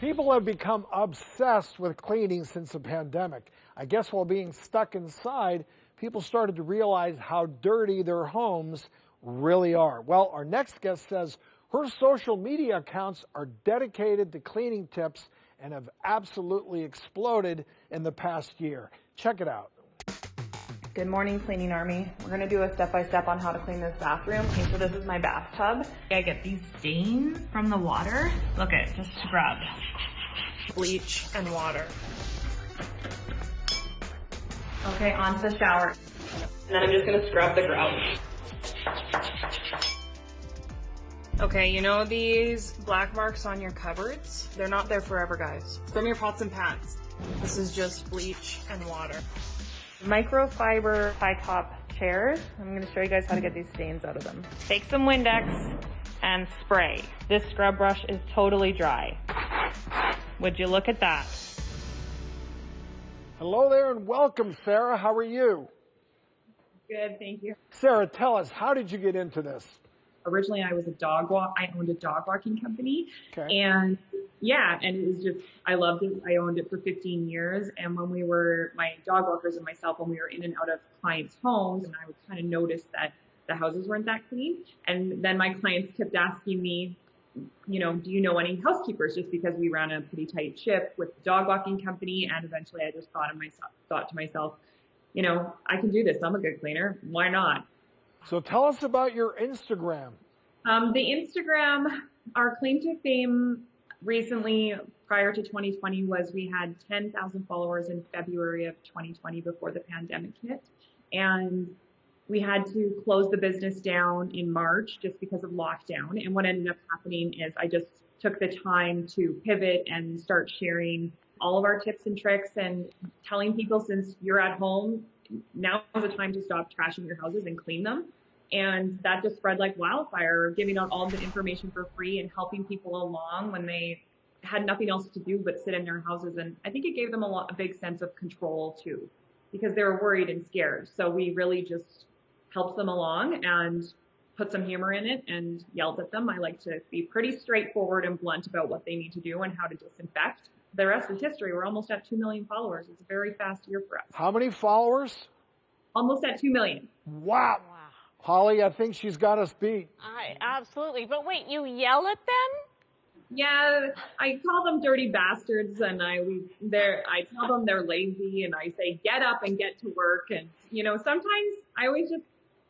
People have become obsessed with cleaning since the pandemic. I guess while being stuck inside, people started to realize how dirty their homes really are. Well, our next guest says her social media accounts are dedicated to cleaning tips and have absolutely exploded in the past year. Check it out. Good morning, Cleaning Army. We're going to do a step-by-step on how to clean this bathroom. Okay, so this is my bathtub. I get these stains from the water. Look at it, just scrub. Bleach and water. Okay, onto the shower. And then I'm just going to scrub the grout. Okay, you know these black marks on your cupboards? They're not there forever, guys. From your pots and pans. This is just bleach and water. Microfiber high-top chairs. I'm going to show you guys how to get these stains out of them. Take some Windex and spray. This scrub brush is totally dry. Would you look at that? Hello there and welcome, Sarah. How are you? Good, thank you. Sarah, tell us, how did you get into this? Originally, I owned a dog walking company. Okay. And yeah, and it was just, I loved it. I owned it for 15 years. And when we were, my dog walkers and myself, when we were in and out of clients' homes, and I would kind of notice that the houses weren't that clean. And then my clients kept asking me, you know, do you know any housekeepers? Just because we ran a pretty tight ship with the dog walking company. And eventually I just thought to myself, you know, I can do this. I'm a good cleaner. Why not? So tell us about your Instagram. The Instagram, our claim to fame recently, prior to 2020, was we had 10,000 followers in February of 2020 before the pandemic hit. And we had to close the business down in March just because of lockdown. And what ended up happening is I just took the time to pivot and start sharing all of our tips and tricks and telling people, since you're at home, now is the time to stop trashing your houses and clean them. And that just spread like wildfire, giving out all the information for free and helping people along when they had nothing else to do but sit in their houses. And I think it gave them a big sense of control too, because they were worried and scared. So we really just helped them along and put some humor in it and yelled at them. I like to be pretty straightforward and blunt about what they need to do and how to disinfect. The rest is history. We're almost at 2 million followers. It's a very fast year for us. How many followers? Almost at 2 million. Wow. Holly, I think she's got us beat. Absolutely. But wait, you yell at them? Yeah, I call them dirty bastards, and I tell them they're lazy, and I say, get up and get to work. And, you know, sometimes I always just,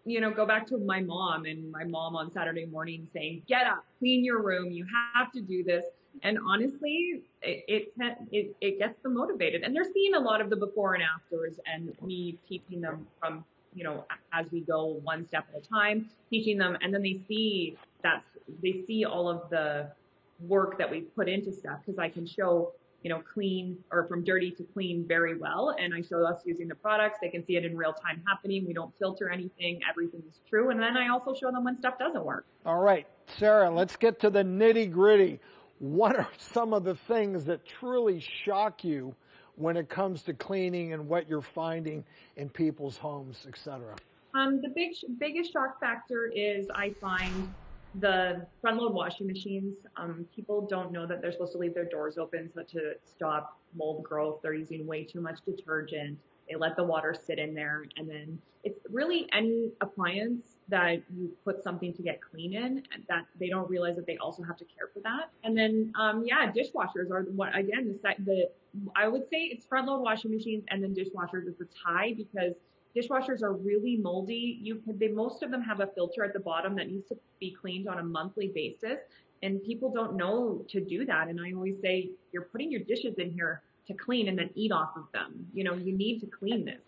you know, go back to my mom on Saturday morning saying, get up, clean your room. You have to do this. And honestly, it gets them motivated. And they're seeing a lot of the before and afters, and me teaching them from, you know, as we go one step at a time, teaching them. And then they see all of the work that we've put into stuff, because I can show, you know, clean or from dirty to clean very well. And I show us using the products. They can see it in real time happening. We don't filter anything. Everything is true. And then I also show them when stuff doesn't work. All right, Sarah, let's get to the nitty gritty. What are some of the things that truly shock you when it comes to cleaning and what you're finding in people's homes, et cetera? The biggest shock factor is I find the front load washing machines. People don't know that they're supposed to leave their doors open to stop mold growth. They're using way too much detergent. They let the water sit in there. And then it's really any appliance that you put something to get clean in, that they don't realize that they also have to care for that. And then, dishwashers are I would say it's front load washing machines and then dishwashers is the tie, because dishwashers are really moldy. Most of them have a filter at the bottom that needs to be cleaned on a monthly basis. And people don't know to do that. And I always say, you're putting your dishes in here to clean and then eat off of them. You know, you need to clean this.